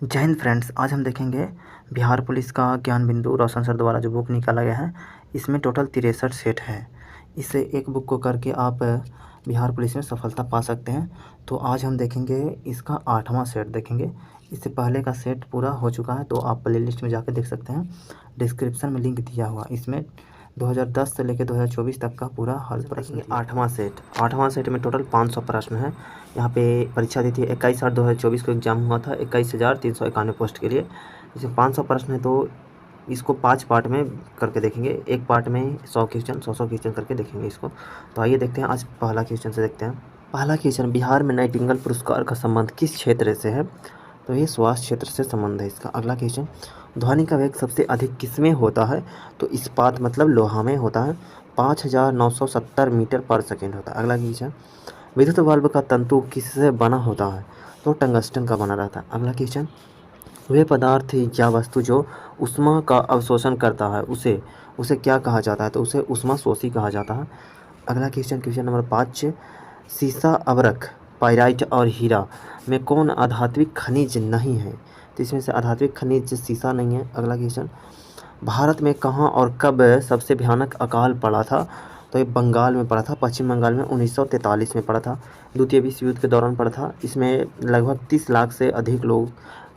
जय हिंद फ्रेंड्स। आज हम देखेंगे बिहार पुलिस का ज्ञान बिंदु रोशन सर द्वारा जो बुक निकाला गया है। इसमें टोटल 63 सेट है। इससे एक बुक को करके आप बिहार पुलिस में सफलता पा सकते हैं। तो आज हम देखेंगे इसका 8वां सेट देखेंगे। इससे पहले का सेट पूरा हो चुका है, तो आप प्लेलिस्ट में जाकर देख सकते हैं। डिस्क्रिप्शन में लिंक दिया हुआ। इसमें 2010 से लेकर 2024 तक का पूरा हल प्रश्न। 8वां सेट में टोटल 500 प्रश्न है। यहाँ पे परीक्षा दी थी 21/8/2024 को एग्जाम हुआ था 21,391 पोस्ट के लिए। इसमें 500 प्रश्न है, तो इसको 5 पार्ट में करके देखेंगे। एक पार्ट में 100 क्वेश्चन 100 क्वेश्चन करके देखेंगे इसको। तो आइए देखते हैं। आज पहला क्वेश्चन से देखते हैं। पहला क्वेश्चन, बिहार में नाइटिंगेल पुरस्कार का संबंध किस क्षेत्र से है? तो ये स्वास्थ्य क्षेत्र से संबंध है इसका। अगला क्वेश्चन, ध्वनि का वेग सबसे अधिक किसमें होता है? तो इस्पात मतलब लोहा में होता है। 5,970 मीटर पर सेकेंड होता है। अगला क्वेश्चन, विद्युत बल्ब का तंतु किससे बना होता है? तो टंगस्टन का बना रहता है। अगला क्वेश्चन, वे पदार्थ या वस्तु जो ऊष्मा का अवशोषण करता है उसे उसे क्या कहा जाता है? तो उसे ऊष्माशोषी कहा जाता है। अगला क्वेश्चन, क्वेश्चन नंबर 5, सीसा, अबरख, पाइराइट और हीरा में कौन आधात्विक खनिज नहीं है? तो इसमें से आधात्विक खनिज सीसा नहीं है। अगला क्वेश्चन, भारत में कहाँ और कब सबसे भयानक अकाल पड़ा था? तो ये बंगाल में पड़ा था, पश्चिम बंगाल में 1943 में पड़ा था। द्वितीय विश्व युद्ध के दौरान पड़ा था। इसमें लगभग 30 लाख से अधिक लोग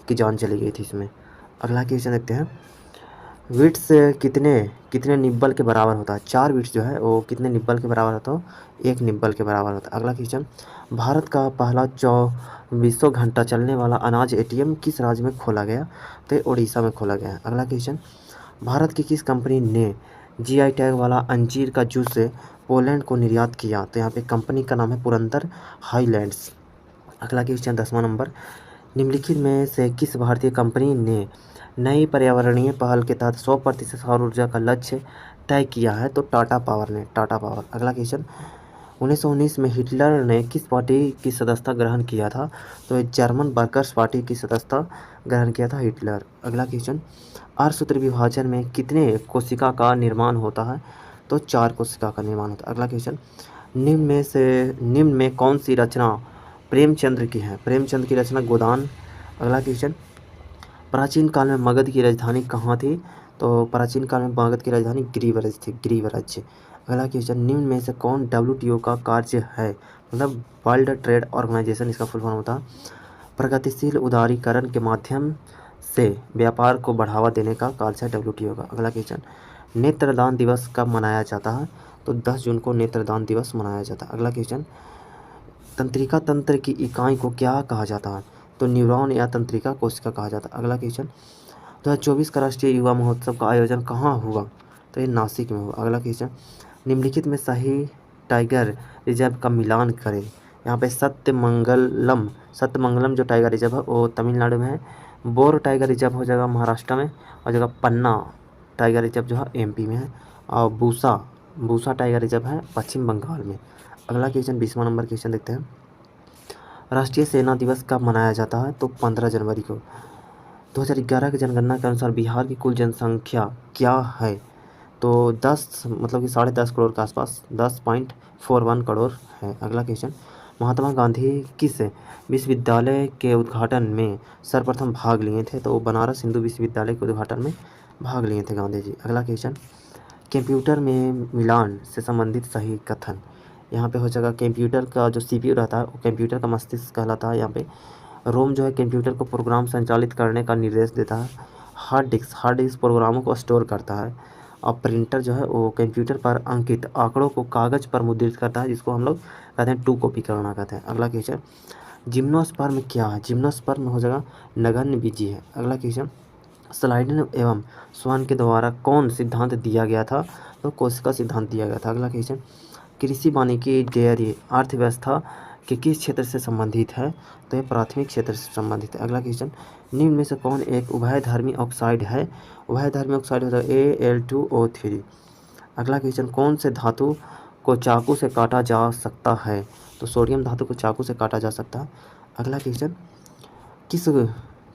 की जान चली गई थी इसमें। अगला क्वेश्चन देखते हैं, विट्स कितने कितने निब्बल के बराबर होता है? 4 विट्स जो है वो कितने निब्बल के बराबर होता है? 1 निब्बल के बराबर होता है। अगला क्वेश्चन, भारत का पहला 24 घंटा चलने वाला अनाज एटीएम किस राज्य में खोला गया? तो उड़ीसा में खोला गया है। अगला क्वेश्चन, भारत की किस कंपनी ने जीआई टैग वाला अंजीर का जूस पोलैंड को निर्यात किया? तो यहाँ पे कंपनी का नाम है पुरंदर हाईलैंड्स। अगला क्वेश्चन 10वां नंबर, निम्नलिखित में से किस भारतीय कंपनी ने नई पर्यावरणीय पहल के तहत 100% सौर ऊर्जा का लक्ष्य तय किया है? तो टाटा पावर ने, टाटा पावर। अगला क्वेश्चन, 1919 में हिटलर ने किस पार्टी की सदस्यता ग्रहण किया था? तो ये जर्मन वर्कर्स पार्टी की सदस्यता ग्रहण किया था हिटलर। अगला क्वेश्चन, अर्धसूत्र विभाजन में कितने कोशिका का निर्माण होता है? तो 4 कोशिका का निर्माण होता है। अगला क्वेश्चन, निम्न में कौन सी रचना प्रेमचंद्र की है? प्रेमचंद की रचना गोदान। अगला क्वेश्चन, प्राचीन काल में मगध की राजधानी कहाँ थी? तो प्राचीन काल में मगध की राजधानी गिरिवरज थी, गिरिवरज। अगला क्वेश्चन, निम्न में से कौन डब्ल्यूटीओ का कार्य है? मतलब वर्ल्ड ट्रेड ऑर्गेनाइजेशन इसका फुल फॉर्म होता है। प्रगतिशील उदारीकरण के माध्यम से व्यापार को बढ़ावा देने का कार्य है डब्ल्यूटीओ का। अगला क्वेश्चन, नेत्रदान दिवस कब मनाया जाता है? तो 10 जून को नेत्रदान दिवस मनाया जाता है। अगला क्वेश्चन, तंत्रिका तंत्र की इकाई को क्या कहा जाता है? तो न्यूरॉन या तंत्रिका कोशिका कहा जाता है। अगला क्वेश्चन, 2024 का राष्ट्रीय युवा महोत्सव का आयोजन कहाँ हुआ? तो ये नासिक में हुआ। अगला क्वेश्चन, निम्नलिखित में सही टाइगर रिजर्व का मिलान करें। यहाँ पे सत्यमंगलम जो टाइगर रिजर्व है वो तमिलनाडु में है। बोर टाइगर रिजर्व हो जाएगा महाराष्ट्र में, और जगह पन्ना टाइगर रिजर्व जो है एमपी में है। और बूसा टाइगर रिजर्व है पश्चिम बंगाल में। अगला क्वेश्चन 20वां नंबर क्वेश्चन देखते हैं, राष्ट्रीय सेना दिवस कब मनाया जाता है? तो 15 जनवरी को। 2011 की जनगणना के अनुसार बिहार की कुल जनसंख्या क्या है? तो 10 मतलब कि 10.5 करोड़ के आसपास 10.41 करोड़ है। अगला क्वेश्चन, महात्मा गांधी किस विश्वविद्यालय के उद्घाटन में सर्वप्रथम भाग लिए थे? तो बनारस हिंदू विश्वविद्यालय के उद्घाटन में भाग लिए थे गांधी जी। अगला क्वेश्चन, कंप्यूटर में मिलान से संबंधित सही कथन। यहाँ पे हो जाएगा, कंप्यूटर का जो सीपीयू रहता है वो कंप्यूटर का मस्तिष्क कहलाता है। यहाँ पे रोम जो है कंप्यूटर को प्रोग्राम संचालित करने का निर्देश देता है। हार्ड डिस्क प्रोग्रामों को स्टोर करता है। और प्रिंटर जो है वो कंप्यूटर पर अंकित आंकड़ों को कागज़ पर मुद्रित करता है, जिसको हम लोग कहते हैं 2 कॉपी करना कहते हैं। अगला क्वेश्चन, जिम्नोस्पर्म क्या है? जिम्नोस्पर्म हो जाएगा नगण्य बीजी है। अगला क्वेश्चन, स्लाइडन एवं स्वान के द्वारा कौन सिद्धांत दिया गया था? तो कोशिका सिद्धांत दिया गया था। अगला क्वेश्चन, कृषि वानिकी डेयरी अर्थव्यवस्था के किस क्षेत्र से संबंधित है? तो ये प्राथमिक क्षेत्र से संबंधित है। अगला क्वेश्चन, निम्न में से कौन एक उभयधर्मी ऑक्साइड है? उभयधर्मी ऑक्साइड होता है Al2O3। अगला क्वेश्चन, कौन से धातु को चाकू से काटा जा सकता है? तो सोडियम धातु को चाकू से काटा जा सकता है। अगला क्वेश्चन, किस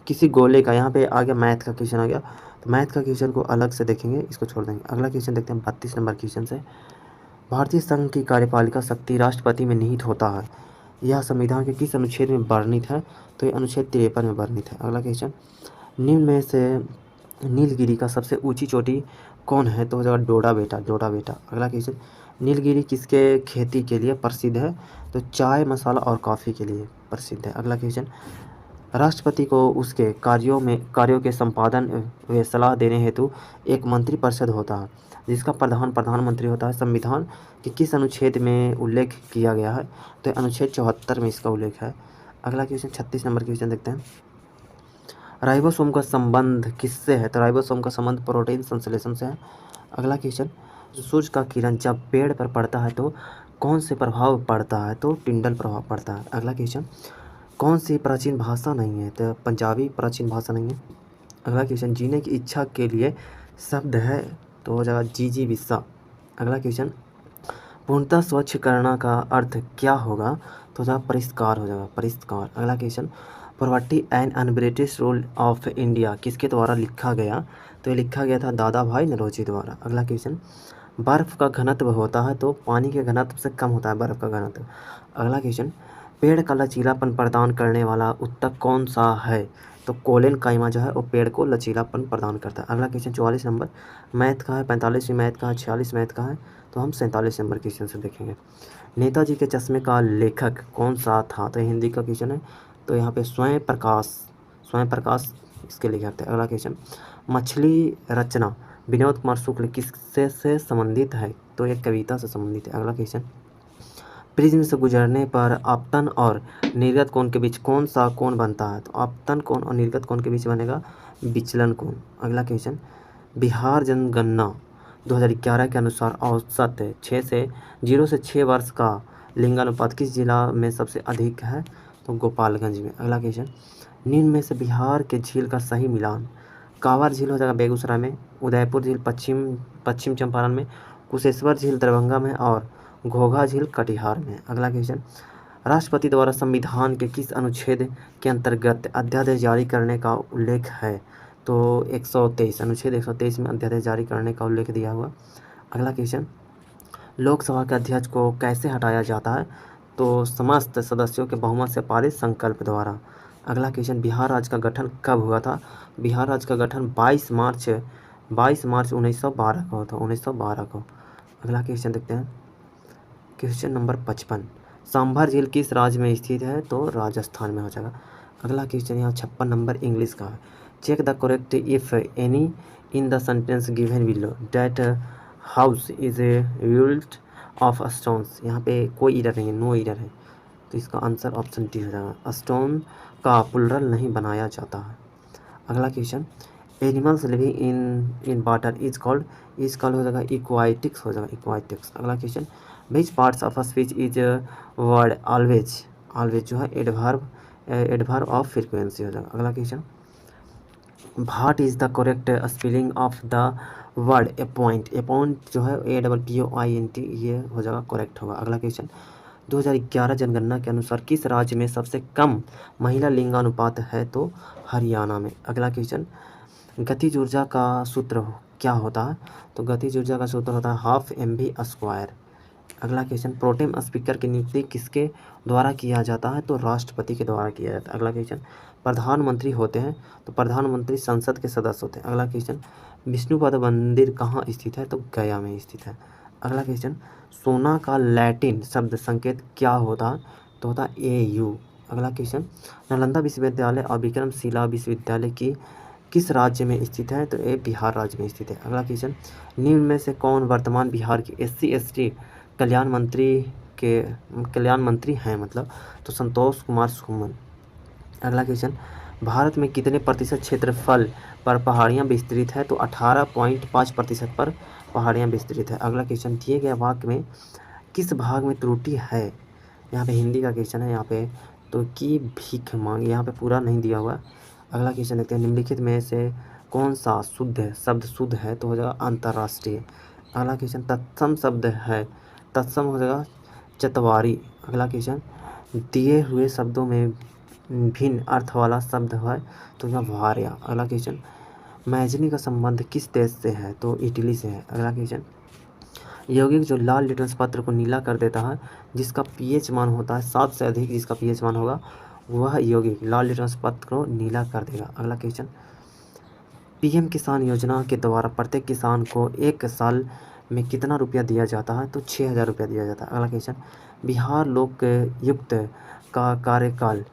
किसी गोले का, यहाँ पे आ गया मैथ का क्वेश्चन आ गया, तो मैथ का क्वेश्चन को अलग से देखेंगे, इसको छोड़ देंगे। अगला क्वेश्चन देखते हैं 32 नंबर क्वेश्चन से, भारतीय संघ की कार्यपालिका शक्ति राष्ट्रपति में निहित होता है। यह संविधान के किस अनुच्छेद में वर्णित है? तो ये अनुच्छेद 53 में वर्णित है। अगला क्वेश्चन, निम्न में से नीलगिरी का सबसे ऊंची चोटी कौन है? तो हो जाएगा डोडा बेटा, डोडा बेटा। अगला क्वेश्चन, नीलगिरी किसके खेती के लिए प्रसिद्ध है? तो चाय, मसाला और कॉफ़ी के लिए प्रसिद्ध है। अगला क्वेश्चन, राष्ट्रपति को उसके कार्यों के संपादन व सलाह देने हेतु एक मंत्रिपरिषद होता है जिसका प्रधानमंत्री होता है। संविधान के किस अनुच्छेद में उल्लेख किया गया है? तो अनुच्छेद 74 में इसका उल्लेख है। अगला क्वेश्चन 36 नंबर क्वेश्चन देखते हैं, राइबोसोम का संबंध किससे है? तो राइबोसोम का संबंध प्रोटीन संश्लेषण से है। अगला क्वेश्चन, सूर्य का किरण जब पेड़ पर पड़ता है तो कौन से प्रभाव पड़ता है? तो टिंडल प्रभाव पड़ता है। अगला क्वेश्चन, कौन सी प्राचीन भाषा नहीं है? तो पंजाबी प्राचीन भाषा नहीं है। अगला क्वेश्चन, जीने की इच्छा के लिए शब्द है? तो हो जाएगा जी विस्सा। अगला क्वेश्चन, पूर्णतः स्वच्छ करना का अर्थ क्या होगा? तो हो जाएगा परिष्कार, हो जाएगा परिष्कार। अगला question, property and un-British rule of India किसके द्वारा लिखा गया? तो ये लिखा गया था दादा भाई नौरोजी द्वारा। अगला क्वेश्चन, बर्फ़ का घनत्व होता है तो पानी के घनत्व से कम होता है बर्फ़ का घनत्व। अगला क्वेश्चन, पेड़ का लचीलापन प्रदान करने वाला ऊतक कौन सा है? तो कोलेन काइमा जो है वो पेड़ को लचीलापन प्रदान करता है। अगला क्वेश्चन 44 नंबर मैथ का है, 45वीं मैथ का है, 46 मैथ का है, तो हम 47 नंबर क्वेश्चन से देखेंगे। नेताजी के चश्मे का लेखक कौन सा था? तो हिंदी का क्वेश्चन है, तो यहाँ पे स्वयं प्रकाश इसके लेखक थे। अगला क्वेश्चन, मछली रचना विनोद कुमार शुक्ल किससे से संबंधित है? तो एक कविता से संबंधित है। अगला क्वेश्चन, प्रिज्म से गुजरने पर आपतन और निर्गत कोण के बीच कौन सा कोण बनता है? तो आपतन कोण और निर्गत कोण के बीच बनेगा विचलन कोण। अगला क्वेश्चन, बिहार जनगणना 2011 के अनुसार औसत 0 से 6 वर्ष का लिंगानुपात किस जिला में सबसे अधिक है? तो गोपालगंज में। अगला क्वेश्चन, निम्न में से बिहार के झील का सही मिलान? कांवर झील हो जाएगा बेगूसराय में, उदयपुर झील पश्चिम चंपारण में, कुशेश्वर झील दरभंगा में और घोघा झील कटिहार में। अगला क्वेश्चन, राष्ट्रपति द्वारा संविधान के किस अनुच्छेद के अंतर्गत अध्यादेश जारी करने का उल्लेख है? तो 123 अनुच्छेद 123 में अध्यादेश जारी करने का उल्लेख दिया हुआ। अगला क्वेश्चन, लोकसभा के अध्यक्ष को कैसे हटाया जाता है? तो समस्त सदस्यों के बहुमत से पारित संकल्प द्वारा। अगला क्वेश्चन, बिहार राज्य का गठन कब हुआ था? बिहार राज्य का गठन 22 मार्च 1912 को था, 1912 को। अगला क्वेश्चन देखते हैं, क्वेश्चन नंबर 55, सांभर झील किस राज्य में स्थित है? तो राजस्थान में हो जाएगा। अगला क्वेश्चन यहाँ 56 नंबर इंग्लिश का है, check the correct if any in the sentence given below that house is built of stones. यहाँ पे कोई इरर नहीं है, नो इरर है, तो इसका आंसर ऑप्शन डी हो जाएगा, स्टोन का प्लुरल नहीं बनाया जाता है। अगला question, animals living in water is called हो जाएगा इक्वाटिक्स, हो जाएगा इक्वाटिक्स। अगला question, which parts of a speech is word always जो है एडवर्ब ऑफ फ्रीक्वेंसी हो जाएगा। अगला question, what is the correct spelling of the word appoint जो है APPOINT, ये हो जाएगा करेक्ट होगा। अगला क्वेश्चन, 2011 जनगणना के अनुसार किस राज्य में सबसे कम महिला लिंगानुपात है? तो हरियाणा में। अगला क्वेश्चन, गतिज ऊर्जा का सूत्र क्या होता है? तो गतिज ऊर्जा का सूत्र होता है हाफ mv²। अगला क्वेश्चन, प्रोटेम स्पीकर की नियुक्ति किसके द्वारा किया जाता है? तो राष्ट्रपति के द्वारा किया जाता है। अगला क्वेश्चन, प्रधानमंत्री होते हैं तो प्रधानमंत्री संसद के सदस्य होते हैं। अगला क्वेश्चन, विष्णुपद मंदिर कहाँ स्थित है? तो गया में स्थित है। अगला क्वेश्चन, सोना का लैटिन शब्द संकेत क्या होता है? तो होता है AU। अगला क्वेश्चन, नालंदा विश्वविद्यालय और विक्रमशिला विश्वविद्यालय की किस राज्य में स्थित है? तो ये बिहार राज्य में स्थित है। अगला क्वेश्चन, निम्न में से कौन वर्तमान बिहार के SC/ST कल्याण मंत्री हैं मतलब? तो संतोष कुमार सुमन। अगला क्वेश्चन, भारत में कितने प्रतिशत क्षेत्रफल पर पहाड़ियाँ विस्तृत है? तो 18.5% पर पहाड़ियाँ विस्तृत है। अगला क्वेश्चन, दिए गए वाक्य में किस भाग में त्रुटि है? यहाँ पे हिंदी का क्वेश्चन है, यहाँ पे तो की भीख मांगी, यहाँ पे पूरा नहीं दिया हुआ। अगला क्वेश्चन देखते हैं, निम्नलिखित में से कौन सा शब्द शुद्ध है? तो हो जाएगा अंतर्राष्ट्रीय। अगला क्वेश्चन, तत्सम शब्द है, तत्सम हो जाएगा चतवारी। अगला क्वेश्चन, दिए हुए शब्दों में भिन्न अर्थ वाला शब्द है तो यह वार्या। अगला क्वेश्चन, मैजनी का संबंध किस देश से है? तो इटली से है। अगला क्वेश्चन, यौगिक जो लाल लिटमस पत्र को नीला कर देता है, जिसका पीएच मान होता है 7 से अधिक, जिसका पीएच मान होगा वह यौगिक लाल लिटमस पत्र को नीला कर देगा। अगला क्वेश्चन, पीएम किसान योजना के द्वारा प्रत्येक किसान को 1 साल में कितना रुपया दिया जाता है? तो 6,000 रुपया दिया जाता है। अगला क्वेश्चन, बिहार लोकायुक्त का कार्यकाल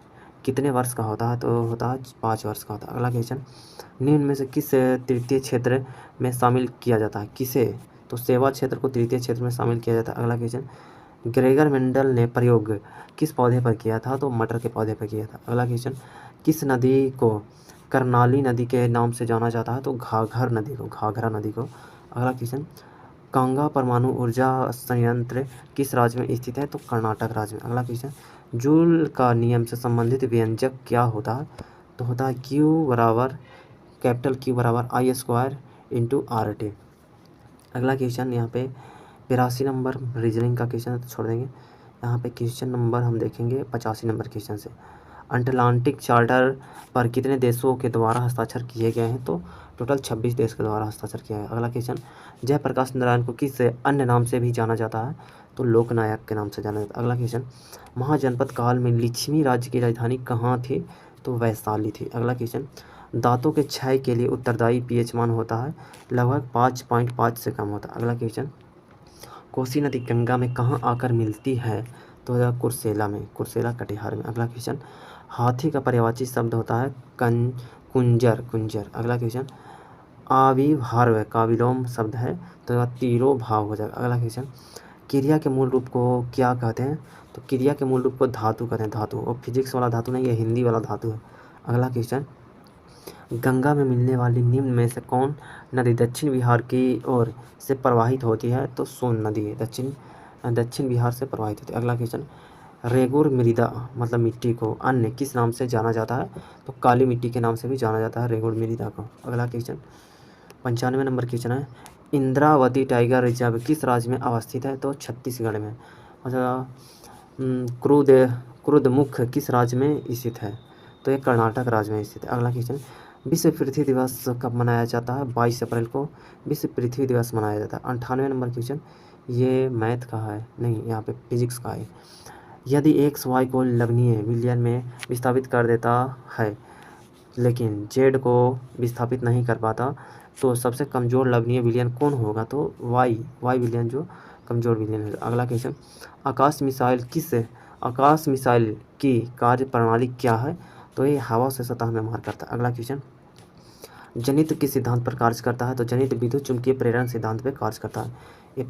कितने वर्ष का होता है? तो होता है 5 वर्ष का होता है। अगला क्वेश्चन, निम्न में से किस तृतीय क्षेत्र में शामिल किया जाता है? किसे? तो सेवा क्षेत्र को तृतीय क्षेत्र में शामिल किया जाता है। अगला क्वेश्चन, ग्रेगर मेंडल ने प्रयोग किस पौधे पर किया था? तो मटर के पौधे पर किया था। अगला क्वेश्चन, किस नदी को कर्नाली नदी के नाम से जाना जाता है? तो घाघर नदी को, घाघरा नदी को। अगला क्वेश्चन, कांगा परमाणु ऊर्जा संयंत्र किस राज्य में स्थित है? तो कर्नाटक राज्य में। अगला क्वेश्चन, जूल का नियम से संबंधित व्यंजक क्या होता है? तो होता है Q बराबर Q बराबर I² इंटू RT। अगला क्वेश्चन यहाँ पे 82 नंबर रीजनिंग का क्वेश्चन तो छोड़ देंगे। यहाँ पे क्वेश्चन नंबर हम देखेंगे 85 नंबर क्वेश्चन से, अटलांटिक चार्टर पर कितने देशों के द्वारा हस्ताक्षर किए गए हैं? तो टोटल 26 देश के द्वारा हस्ताक्षर किया है। अगला क्वेश्चन, जयप्रकाश नारायण को किस अन्य नाम से भी जाना जाता है? तो लोकनायक के नाम से जाना जाता है। अगला क्वेश्चन, महाजनपद काल में लिच्छवी राज्य की राजधानी कहाँ थी? तो वैशाली थी। अगला क्वेश्चन, दांतों के क्षय के लिए उत्तरदायी पीएच मान होता है लगभग 5.5 से कम होता है। अगला क्वेश्चन, कोसी नदी गंगा में कहाँ आकर मिलती है? तो कुर्सेला में, कुर्सेला कटिहार में। अगला क्वेश्चन, हाथी का पर्यायवाची शब्द होता है कुंजर, कुंजर। अगला क्वेश्चन, आविर्भाव का विलोम शब्द है तो तिरोभाव हो जाएगा। अगला क्वेश्चन, क्रिया के मूल रूप को क्या कहते हैं? तो क्रिया के मूल रूप को धातु कहते हैं, धातु। और फिजिक्स वाला धातु नहीं, ये हिंदी वाला धातु है। अगला क्वेश्चन, गंगा में मिलने वाली निम्न में से कौन नदी दक्षिण बिहार की ओर से प्रवाहित होती है? तो सोन नदी है, दक्षिण बिहार से प्रवाहित होती है। अगला क्वेश्चन, रेगुर मृदा मतलब मिट्टी को अन्य किस नाम से जाना जाता है? तो काली मिट्टी के नाम से भी जाना जाता है रेगुर मृदा को। अगला क्वेश्चन 95 नंबर क्वेश्चन है, इंद्रावती टाइगर रिजर्व किस राज्य में अवस्थित है? तो छत्तीसगढ़ में। अच्छा, क्रुदमुख किस राज्य में स्थित है? तो ये कर्नाटक राज्य में स्थित है। अगला क्वेश्चन, विश्व पृथ्वी दिवस कब मनाया जाता है? 22 अप्रैल को विश्व पृथ्वी दिवस मनाया जाता है। 98 नंबर क्वेश्चन, ये मैथ का है, नहीं यहाँ पे फिजिक्स का है। यदि x y को लवनीय विलयन में विस्थापित कर देता है लेकिन z को विस्थापित नहीं कर पाता तो सबसे कमज़ोर लवनीय विलयन कौन होगा? तो y विलयन जो कमज़ोर विलयन है। अगला क्वेश्चन, आकाश मिसाइल की कार्य प्रणाली क्या है? तो ये हवा से सतह में मार करता है। अगला क्वेश्चन, जनित्र किस सिद्धांत पर कार्य करता है? तो जनित्र विद्युत चुंबकीय प्रेरण सिद्धांत पर कार्य करता है। ये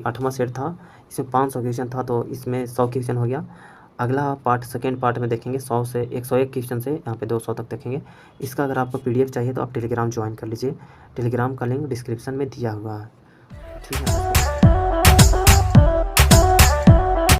8वां सेट था, इसमें 500 क्वेश्चन था तो इसमें 100 क्वेश्चन हो गया। अगला पार्ट सेकेंड पार्ट में देखेंगे 100 से 101 क्वेश्चन से यहाँ पे 200 तक देखेंगे। इसका अगर आपको PDF चाहिए तो आप टेलीग्राम ज्वाइन कर लीजिए, टेलीग्राम का लिंक डिस्क्रिप्शन में दिया हुआ है। ठीक है।